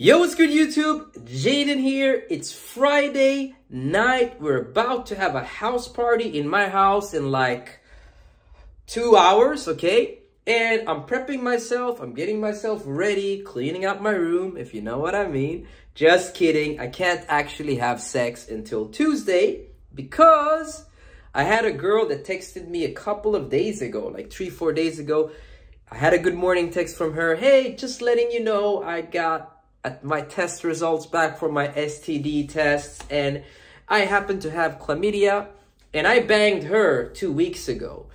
Yo, what's good YouTube? Jayden here. It's Friday night. We're about to have a house party in my house in like 2 hours, okay? And I'm prepping myself. I'm getting myself ready, cleaning up my room, if you know what I mean. Just kidding. I can't actually have sex until Tuesday because I had a girl that texted me a couple of days ago, like 3-4 days ago. I had a good morning text from her. Hey, just letting you know I got my test results back for my STD tests, and I happen to have chlamydia, and I banged her 2 weeks ago.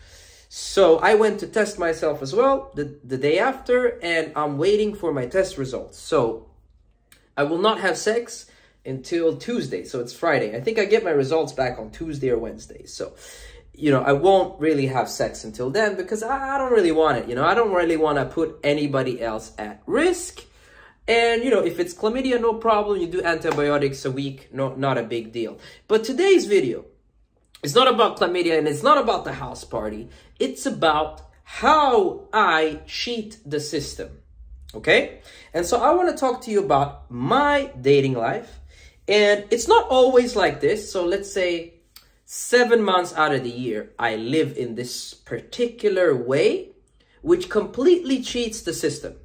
So I went to test myself as well the day after, and I'm waiting for my test results. So I will not have sex until Tuesday. So it's Friday. I think I get my results back on Tuesday or Wednesday. So, you know, I won't really have sex until then because I don't really want it. You know, I don't really want to put anybody else at risk. And, you know, if it's chlamydia, no problem. You do antibiotics a week. No, not a big deal. But today's video is not about chlamydia and it's not about the house party. It's about how I cheat the system. Okay? And so I want to talk to you about my dating life. And it's not always like this. So let's say 7 months out of the year, I live in this particular way, which completely cheats the system.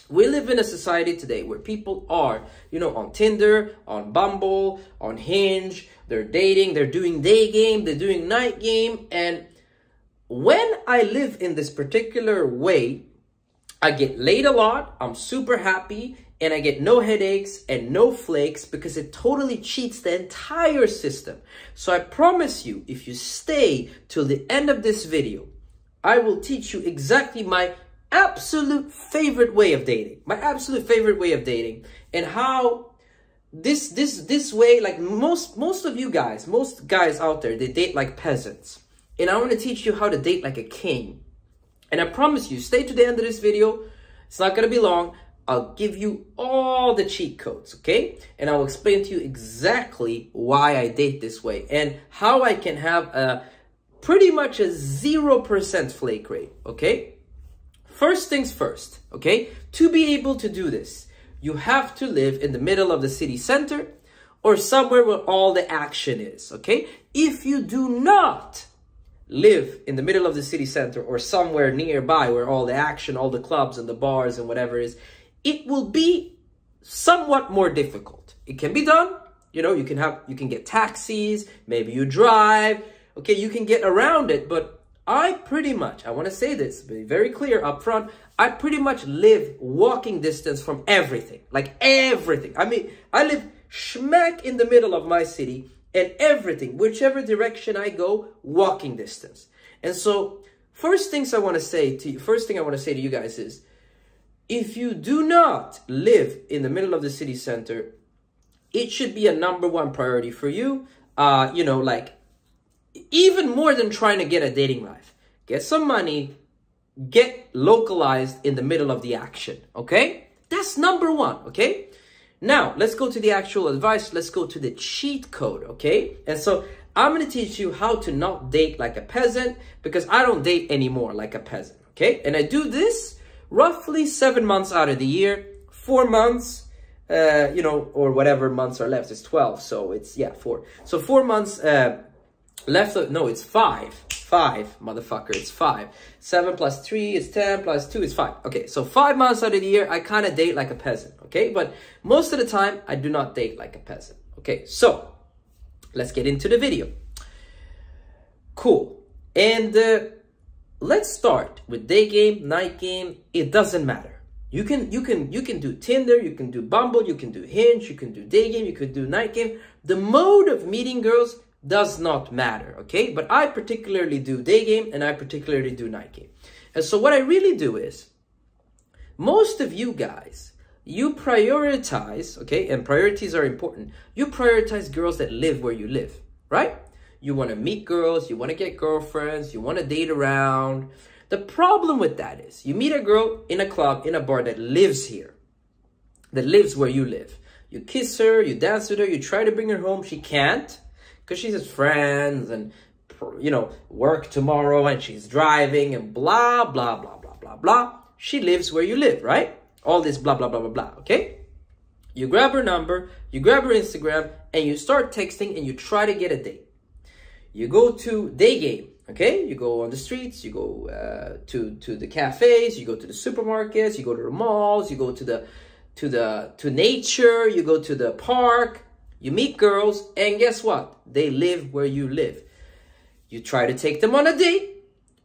We live in a society today where people are, you know, on Tinder, on Bumble, on Hinge, they're dating, they're doing day game, they're doing night game. And when I live in this particular way, I get laid a lot, I'm super happy, and I get no headaches and no flakes because it totally cheats the entire system. So I promise you, if you stay till the end of this video, I will teach you exactly my absolute favorite way of dating, and how this way, like most of you guys, most guys out there, they date like peasants, and I want to teach you how to date like a king. And I promise you, stay to the end of this video. It's not going to be long. I'll give you all the cheat codes, okay? And I'll explain to you exactly why I date this way and how I can have a pretty much a 0% flake rate, okay? First things first, okay? To be able to do this, you have to live in the middle of the city center or somewhere where all the action is, okay? If you do not live in the middle of the city center or somewhere nearby where all the action, all the clubs and the bars and whatever is, it will be somewhat more difficult. It can be done, you know, you can get taxis, maybe you drive, okay, you can get around it, but I want to say this, be very clear up front, I pretty much live walking distance from everything, like everything. I mean, I live smack in the middle of my city and everything, whichever direction I go, walking distance. And so first thing I want to say to you guys is, if you do not live in the middle of the city center, it should be a #1 priority for you. You know, like, even more than trying to get a dating life, get some money, get localized in the middle of the action, okay? That's #1, okay? Now, let's go to the actual advice. Let's go to the cheat code, okay? And so I'm going to teach you how to not date like a peasant because I don't date anymore like a peasant, okay? And I do this roughly 7 months out of the year, 4 months, you know, or whatever months are left. It's 12, so it's, yeah, 4. So 4 months, left, no, it's 5, motherfucker, it's 5. 7 plus 3 is 10, plus 2 is 5. Okay, so 5 months out of the year, I kind of date like a peasant, okay? But most of the time, I do not date like a peasant, okay? So, let's get into the video. Cool. And let's start with day game, night game. It doesn't matter. You can do Tinder, you can do Bumble, you can do Hinge, you can do day game, you can do night game. The mode of meeting girls does not matter, okay? But I particularly do day game and I particularly do night game. And so what I really do is, most of you guys, you prioritize, okay? And priorities are important. You prioritize girls that live where you live, right? You want to meet girls, you want to get girlfriends, you want to date around. The problem with that is, you meet a girl in a club, in a bar that lives here, that lives where you live. You kiss her, you dance with her, you try to bring her home, she can't, because she has friends and, you know, work tomorrow and she's driving and blah, blah, blah, blah, blah, blah. She lives where you live, right? All this blah, blah, blah, blah, blah, okay? You grab her number, you grab her Instagram, and you start texting and you try to get a date. You go to day game, okay? You go on the streets, you go to the cafes, you go to the supermarkets, you go to the malls, you go to nature, you go to the park, you meet girls, and guess what? They live where you live. You try to take them on a date.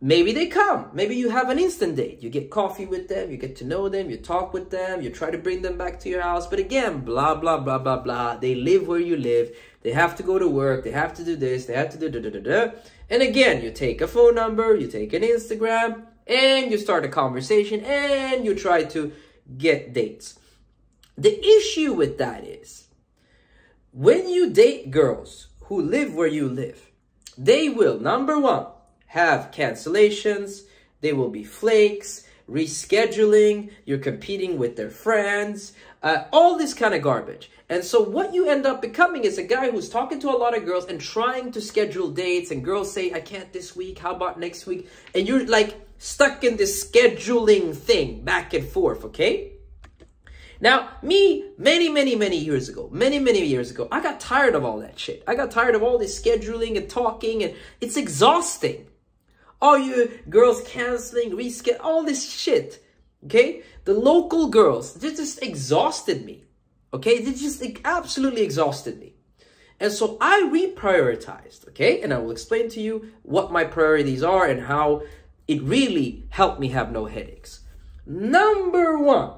Maybe they come. Maybe you have an instant date. You get coffee with them. You get to know them. You talk with them. You try to bring them back to your house. But again, blah, blah, blah, blah, blah. They live where you live. They have to go to work. They have to do this. They have to do da-da-da-da. And again, you take a phone number. You take an Instagram. And you start a conversation. And you try to get dates. The issue with that is, when you date girls who live where you live, they will, number one, have cancellations, they will be flakes, rescheduling, you're competing with their friends, all this kind of garbage. And so what you end up becoming is a guy who's talking to a lot of girls and trying to schedule dates, and girls say, I can't this week, how about next week? And you're like stuck in this scheduling thing back and forth, okay? Now, me, many years ago, I got tired of all that shit. I got tired of all this scheduling and talking, and it's exhausting. All you girls canceling, reschedule, all this shit, okay? The local girls, they just exhausted me, okay? They just absolutely exhausted me. And so I reprioritized, okay? And I will explain to you what my priorities are and how it really helped me have no headaches. Number one,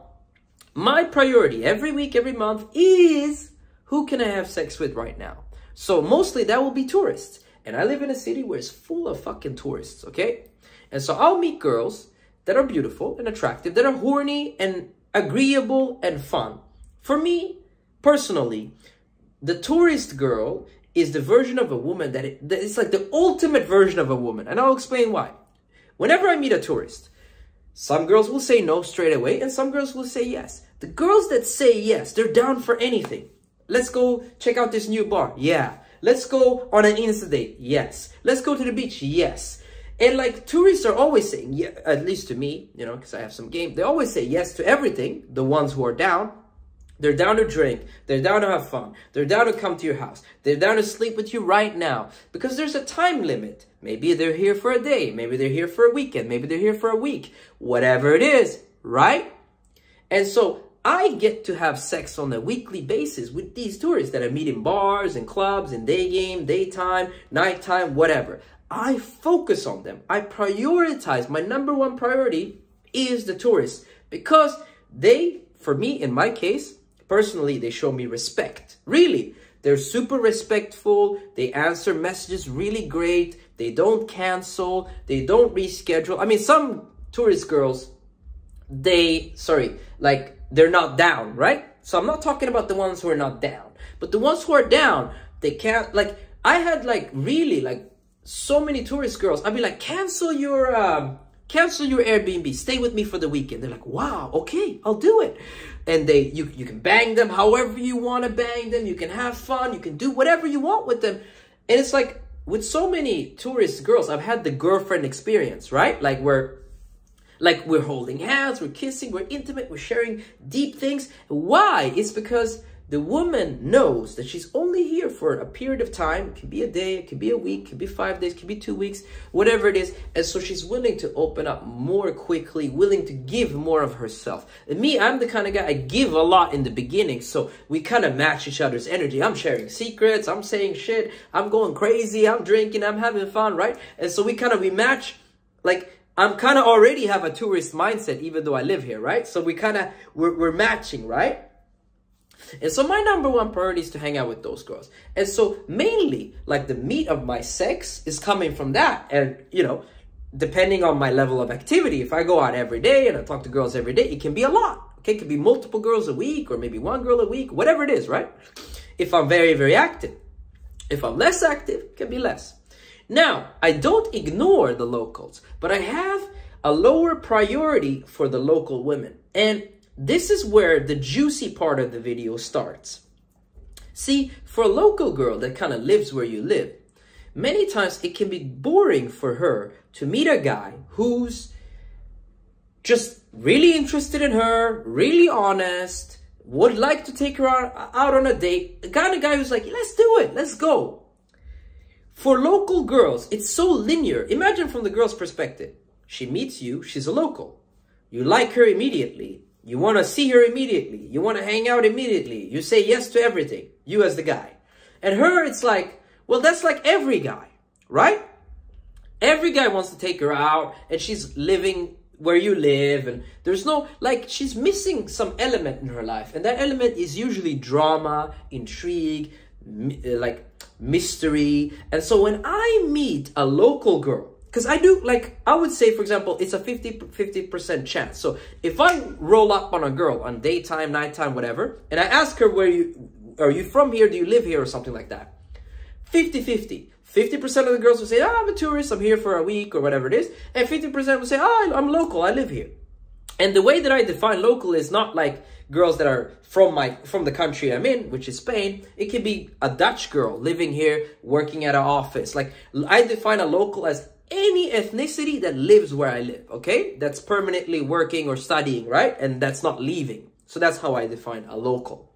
my priority every week, every month is who can I have sex with right now? So mostly that will be tourists. And I live in a city where it's full of fucking tourists, okay? And so I'll meet girls that are beautiful and attractive, that are horny and agreeable and fun. For me, personally, the tourist girl is the version of a woman that it's like the ultimate version of a woman. And I'll explain why. Whenever I meet a tourist, some girls will say no straight away, and some girls will say yes. The girls that say yes, they're down for anything. Let's go check out this new bar. Yeah. Let's go on an Insta date. Yes. Let's go to the beach. Yes. And like tourists are always saying, yeah, at least to me, you know, because I have some game. They always say yes to everything. The ones who are down. They're down to drink. They're down to have fun. They're down to come to your house. They're down to sleep with you right now. Because there's a time limit. Maybe they're here for a day. Maybe they're here for a weekend. Maybe they're here for a week. Whatever it is, right? And so I get to have sex on a weekly basis with these tourists that I meet in bars and clubs and day game, daytime, nighttime, whatever. I focus on them. I prioritize. My number one priority is the tourists because they, for me, in my case, personally, they show me respect. Really, they're super respectful. They answer messages really great. They don't cancel. They don't reschedule. I mean, some tourist girls, they're not down, right? So I'm not talking about the ones who are not down. But the ones who are down, they can't, like, I had, like, really, like, so many tourist girls. I'd be like, cancel your Airbnb. Stay with me for the weekend. They're like, wow, okay, I'll do it. And you can bang them however you want to bang them. You can have fun. You can do whatever you want with them. And it's like, with so many tourist girls, I've had the girlfriend experience, right? Like, we're holding hands, we're kissing, we're intimate, we're sharing deep things. Why? It's because the woman knows that she's only here for a period of time. It can be a day, it can be a week, it can be 5 days, it can be 2 weeks, whatever it is. And so she's willing to open up more quickly, willing to give more of herself. And me, I'm the kind of guy, I give a lot in the beginning. So we kind of match each other's energy. I'm sharing secrets, I'm saying shit, I'm going crazy, I'm drinking, I'm having fun, right? And so we match, like, I'm kind of already have a tourist mindset, even though I live here, right? So we're matching, right? And so my number one priority is to hang out with those girls. And so mainly, like, the meat of my sex is coming from that. And, you know, depending on my level of activity, if I go out every day and I talk to girls every day, it can be a lot. Okay, it can be multiple girls a week or maybe one girl a week, whatever it is, right? If I'm very, very active. If I'm less active, it can be less. Now, I don't ignore the locals, but I have a lower priority for the local women. And this is where the juicy part of the video starts. See, for a local girl that kind of lives where you live, many times it can be boring for her to meet a guy who's just really interested in her, really honest, would like to take her out on a date. The kind of guy who's like, let's do it, let's go. For local girls, it's so linear. Imagine from the girl's perspective. She meets you, she's a local. You like her immediately. You want to see her immediately. You want to hang out immediately. You say yes to everything, you as the guy. And her, it's like, well, that's like every guy, right? Every guy wants to take her out, and she's living where you live, and there's no, like, she's missing some element in her life. And that element is usually drama, intrigue, like mystery. And so when I meet a local girl, because I do, like, I would say, for example, it's a 50% chance. So if I roll up on a girl on daytime, nighttime, whatever, and I ask her, are you from here? Do you live here? Or something like that. 50-50. 50% of the girls will say, I'm a tourist, I'm here for a week or whatever it is. And 50% will say, I'm local, I live here. And the way that I define local is not like girls that are from the country I'm in, which is Spain. It can be a Dutch girl living here, working at an office. Like, I define a local as any ethnicity that lives where I live, okay? That's permanently working or studying, right? And that's not leaving. So that's how I define a local.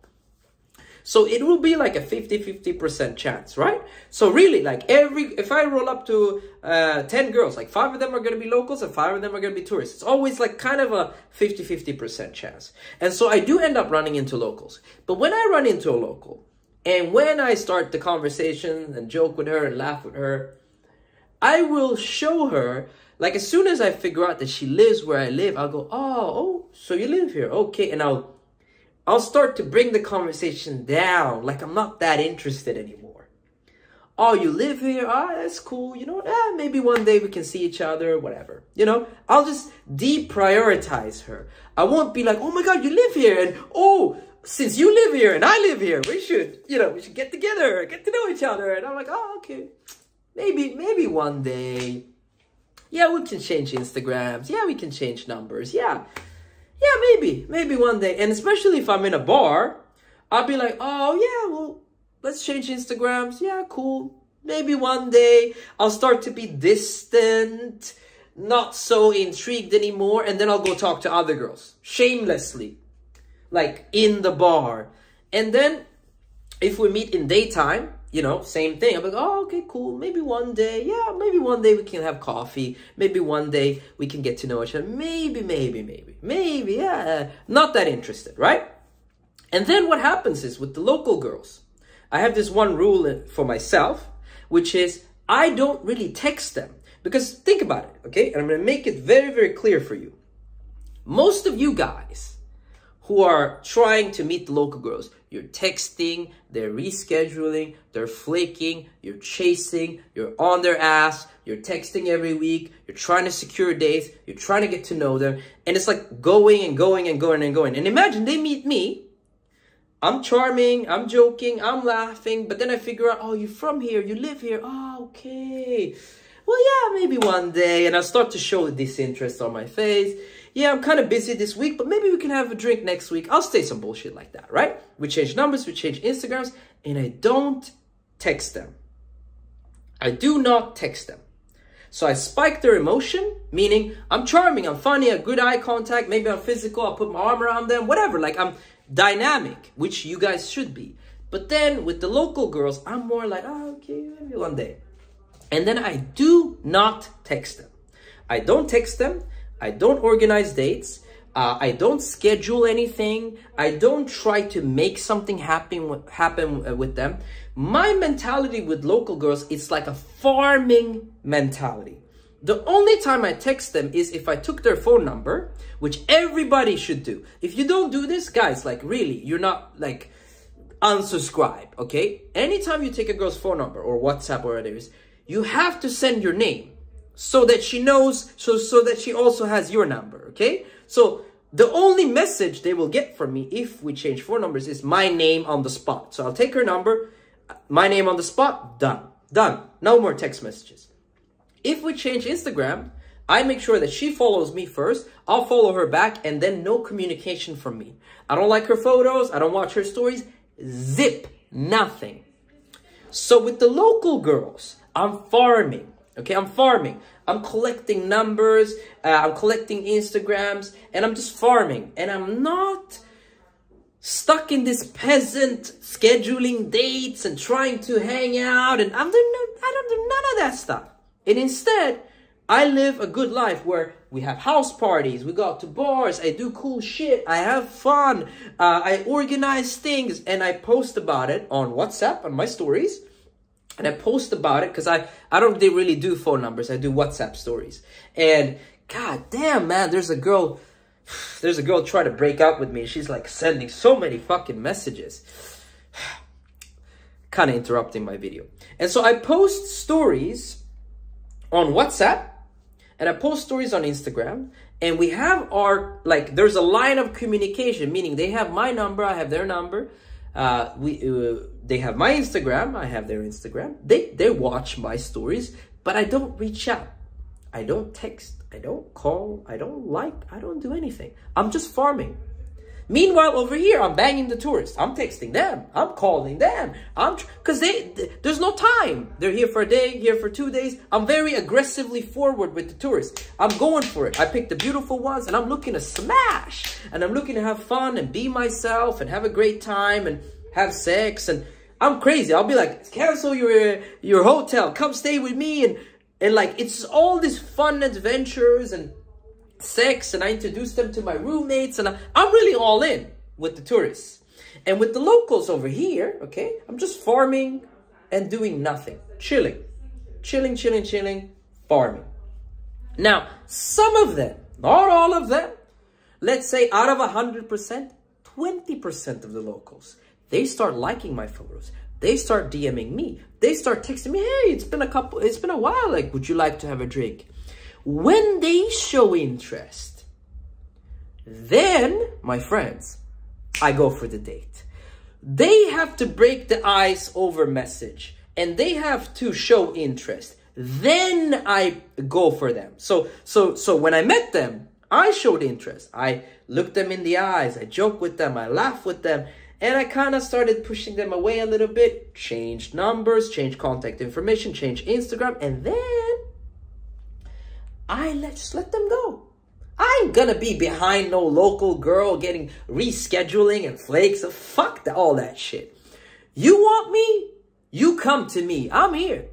So it will be like a 50% chance, right? So really, like, if I roll up to 10 girls, like 5 of them are going to be locals and 5 of them are going to be tourists. It's always like kind of a 50% chance. And so I do end up running into locals. But when I run into a local, and when I start the conversation and joke with her and laugh with her, I will show her, like, as soon as I figure out that she lives where I live, I'll go, oh, so you live here, okay. And I'll start to bring the conversation down, like I'm not that interested anymore. Oh, you live here? Ah, that's cool. You know, maybe one day we can see each other, whatever. You know, I'll just deprioritize her. I won't be like, oh my God, you live here. And oh, since you live here and I live here, we should get together, get to know each other. And I'm like, oh, okay. Maybe one day. Yeah, we can change Instagrams. Yeah, we can change numbers. Yeah, maybe one day. And especially if I'm in a bar, I'll be like, oh yeah, well, let's change Instagrams. Yeah, cool. Maybe one day I'll start to be distant, not so intrigued anymore. And then I'll go talk to other girls, shamelessly, like in the bar. And then if we meet in daytime, you know, same thing. I'm like, oh, okay, cool. Maybe one day, yeah, maybe one day we can have coffee. Maybe one day we can get to know each other. Maybe, yeah. Not that interested, right? And then what happens is with the local girls, I have this one rule for myself, which is I don't really text them. Because think about it, okay? And I'm going to make it very, very clear for you. Most of you guys who are trying to meet the local girls, you're texting, they're rescheduling, they're flaking, you're chasing, you're on their ass, you're texting every week, you're trying to secure dates, you're trying to get to know them, and it's like going and going and going and going. And imagine they meet me, I'm charming, I'm joking, I'm laughing, but then I figure out, oh, you're from here, you live here, oh, okay. Well, yeah, maybe one day, and I start to show disinterest on my face. Yeah, I'm kind of busy this week, but maybe we can have a drink next week. I'll say some bullshit like that, right? We change numbers, we change Instagrams, and I don't text them. I do not text them. So I spike their emotion, meaning I'm charming, I'm funny, I have good eye contact, maybe I'm physical, I'll put my arm around them, whatever. Like, I'm dynamic, which you guys should be. But then with the local girls, I'm more like, oh, okay, maybe one day. And then I do not text them. I don't text them. I don't organize dates. I don't schedule anything. I don't try to make something happen with them. My mentality with local girls, it's like a farming mentality. The only time I text them is if I took their phone number, which everybody should do. If you don't do this, guys, like really, you're not like unsubscribe, okay? Anytime you take a girl's phone number or WhatsApp or whatever it is, you have to send your name so that she knows, so that she also has your number, okay? So the only message they will get from me if we change phone numbers is my name on the spot. So I'll take her number, my name on the spot, done. Done. No more text messages. If we change Instagram, I make sure that she follows me first, I'll follow her back, and then no communication from me. I don't like her photos, I don't watch her stories, zip, nothing. So with the local girls, I'm farming, okay? I'm farming. I'm collecting numbers, I'm collecting Instagrams, and I'm just farming. And I'm not stuck in this peasant scheduling dates and trying to hang out, and I don't do none of that stuff. And instead, I live a good life where we have house parties, we go out to bars, I do cool shit, I have fun, I organize things, and I post about it on WhatsApp, on my stories. And I post about it because I don't really do phone numbers, I do WhatsApp stories. And god damn, man, there's a girl trying to break up with me. She's like sending so many fucking messages. Kind of interrupting my video. And so I post stories on WhatsApp, and I post stories on Instagram, and we have our, like, there's a line of communication, meaning they have my number, I have their number. They have my Instagram, I have their Instagram. They watch my stories, but I don't reach out. I don't text, I don't call, I don't like, I don't do anything. I'm just farming. Meanwhile, over here, I'm banging the tourists. I'm texting them. I'm calling them. Because there's no time. They're here for a day, here for 2 days. I'm very aggressively forward with the tourists. I'm going for it. I pick the beautiful ones, and I'm looking to smash. And I'm looking to have fun and be myself and have a great time and have sex. And I'm crazy. I'll be like, cancel your hotel. Come stay with me. And like, it's all these fun adventures and sex, and I introduce them to my roommates, and I'm really all in with the tourists. And with the locals over here, okay, I'm just farming and doing nothing. Chilling, farming. Now, some of them, not all of them, let's say out of 100%, 20% of the locals, they start liking my photos. They start DMing me. They start texting me, hey, it's been a while, like, would you like to have a drink? When they show interest, then, my friends, I go for the date. They have to break the ice over message, and they have to show interest. Then I go for them. So when I met them, I showed interest. I looked them in the eyes. I joked with them. I laughed with them. And I kind of started pushing them away a little bit. Changed numbers, changed contact information, changed Instagram, and then just let them go. I ain't gonna be behind no local girl getting rescheduling and flakes. So fuck all that shit. You want me? You come to me. I'm here.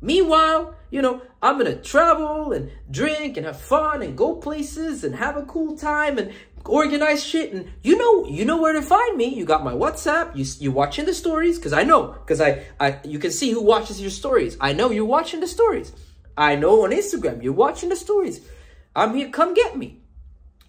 Meanwhile, you know, I'm gonna travel and drink and have fun and go places and have a cool time and organize shit. And you know where to find me. You got my WhatsApp. You watching the stories, because I know, because you can see who watches your stories. I know you're watching the stories. I know on Instagram, you're watching the stories. I'm here, come get me.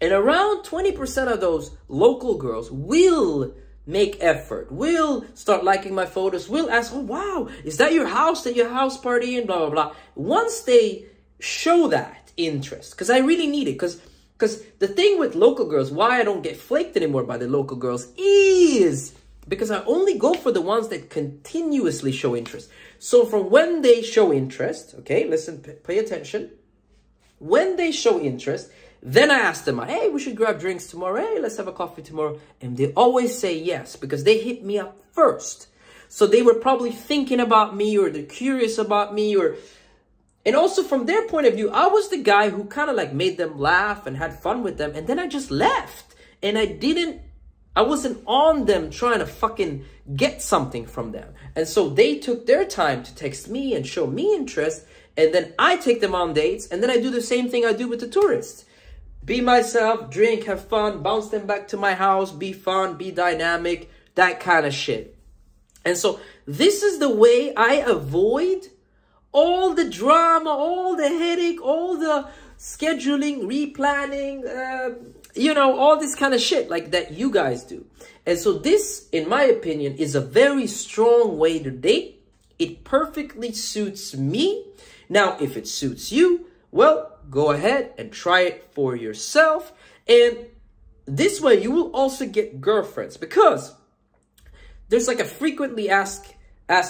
And around 20% of those local girls will make effort, will start liking my photos, will ask, oh, wow, is that your house that your house party in, blah, blah, blah. Once they show that interest, because I really need it, because the thing with local girls, why I don't get flaked anymore by the local girls is because I only go for the ones that continuously show interest. So from when they show interest, okay, listen, pay attention. When they show interest, then I ask them, hey, we should grab drinks tomorrow. Hey, let's have a coffee tomorrow. And they always say yes, because they hit me up first. So they were probably thinking about me, or they're curious about me, and also from their point of view, I was the guy who kind of like made them laugh and had fun with them. And then I just left, and I wasn't on them trying to fucking get something from them. And so they took their time to text me and show me interest. And then I take them on dates. And then I do the same thing I do with the tourists. Be myself, drink, have fun, bounce them back to my house, be fun, be dynamic, that kind of shit. And so this is the way I avoid all the drama, all the headache, all the scheduling, replanning, you know, all this kind of shit like that you guys do. And so this, in my opinion, is a very strong way to date. It perfectly suits me. Now, if it suits you, well, go ahead and try it for yourself. And this way you will also get girlfriends, because there's like a frequently asked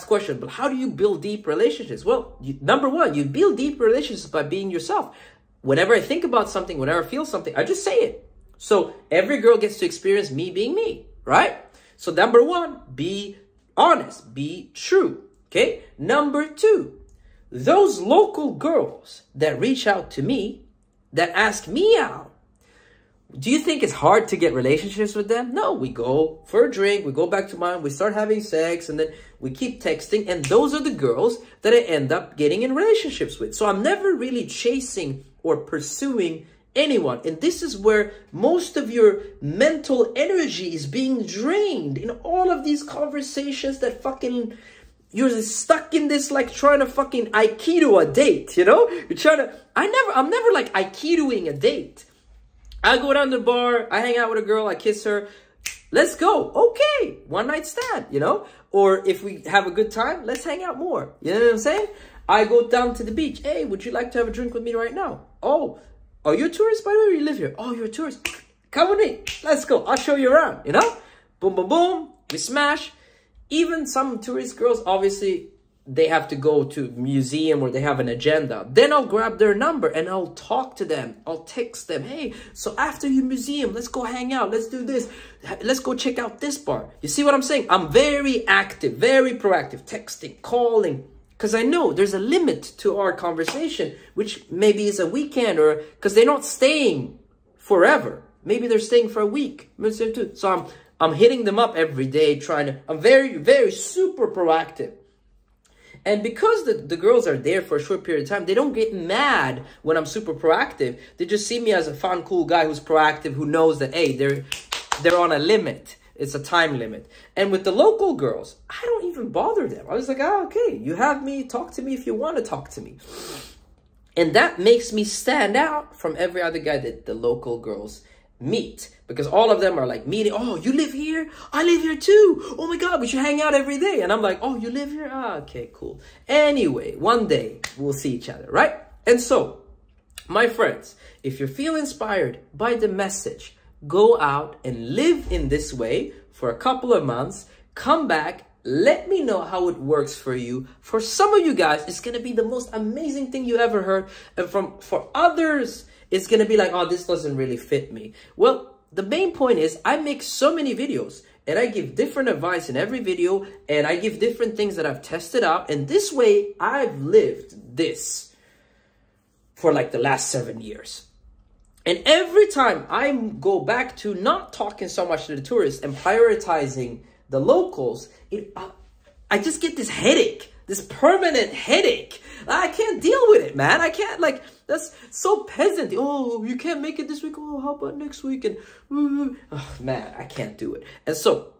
question, but how do you build deep relationships? Well, number one, you build deep relationships by being yourself. Whenever I think about something, whenever I feel something, I just say it. So every girl gets to experience me being me, right? So number one, be honest, be true, okay? Number two, those local girls that reach out to me, that ask me out, Do you think it's hard to get relationships with them? No, we go for a drink, we go back to mine, we start having sex, and then we keep texting. And those are the girls that I end up getting in relationships with. So I'm never really chasing or pursuing anyone. And this is where most of your mental energy is being drained in all of these conversations that fucking... You're stuck in this, like, trying to fucking Aikido a date, you know? You're trying to... I'm never like Aikidoing a date. I go down to the bar, I hang out with a girl, I kiss her. Let's go. Okay. One night stand, you know? Or if we have a good time, let's hang out more. You know what I'm saying? I go down to the beach. Hey, would you like to have a drink with me right now? Oh, are you a tourist, by the way, or you live here? Oh, you're a tourist. Come with me. Let's go. I'll show you around, you know? Boom, boom, boom. We smash. Even some tourist girls, obviously, they have to go to a museum or they have an agenda. Then I'll grab their number and I'll talk to them. I'll text them. Hey, so after your museum, let's go hang out. Let's do this. Let's go check out this bar. You see what I'm saying? I'm very active, very proactive, texting, calling. Because I know there's a limit to our conversation, which maybe is a weekend or because they're not staying forever. Maybe they're staying for a week. So I'm hitting them up every day, I'm very, very super proactive. And because the girls are there for a short period of time, they don't get mad when I'm super proactive. They just see me as a fun, cool guy who's proactive, who knows that, hey, they're on a limit. It's a time limit. And with the local girls, I don't even bother them. I was like, oh, okay, you have me, talk to me if you want to talk to me. And that makes me stand out from every other guy that the local girls meet, because all of them are like meeting. Oh, you live here? I live here too. Oh my God, we should hang out every day. And I'm like, oh, you live here? Ah, okay, cool. Anyway, one day we'll see each other, right? And so, my friends, if you feel inspired by the message, go out and live in this way for a couple of months, come back, let me know how it works for you. For some of you guys, it's going to be the most amazing thing you ever heard. And for others, it's going to be like, oh, this doesn't really fit me. Well, the main point is I make so many videos and I give different advice in every video and I give different things that I've tested out. And this way I've lived this for like the last 7 years. And every time I go back to not talking so much to the tourists and prioritizing the locals, I just get this headache, this permanent headache. I can't deal with it, man. I can't, like, that's so peasant. Oh, you can't make it this week. Oh, how about next week? And oh, man, I can't do it. And so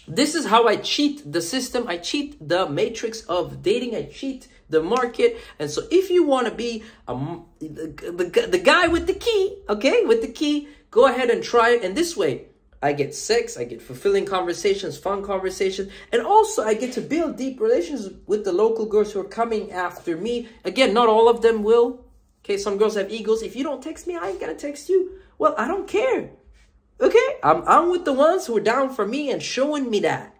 this is how I cheat the system. I cheat the matrix of dating. I cheat the market. And so if you want to be the guy with the key, okay, with the key, go ahead and try it. And this way, I get sex, I get fulfilling conversations, fun conversations, and also I get to build deep relations with the local girls who are coming after me. Again, not all of them will. Okay, some girls have egos. If you don't text me, I ain't gonna text you. Well, I don't care. Okay, I'm with the ones who are down for me and showing me that.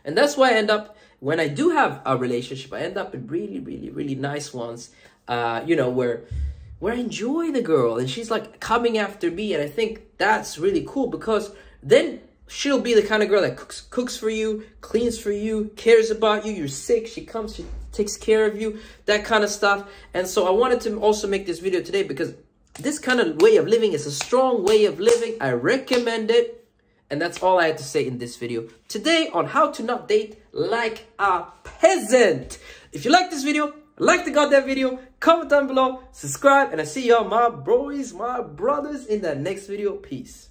And that's why I end up, when I do have a relationship, I end up in really, really, really nice ones, you know, where I enjoy the girl and she's like coming after me. And I think that's really cool because then she'll be the kind of girl that cooks for you, cleans for you, cares about you. You're sick, she comes, she takes care of you, that kind of stuff. And so I wanted to also make this video today because this kind of way of living is a strong way of living. I recommend it. And that's all I had to say in this video today on how to not date like a peasant. If you like this video, like the goddamn video, comment down below, subscribe, and I see y'all, my bros, my brothers, in that next video. Peace.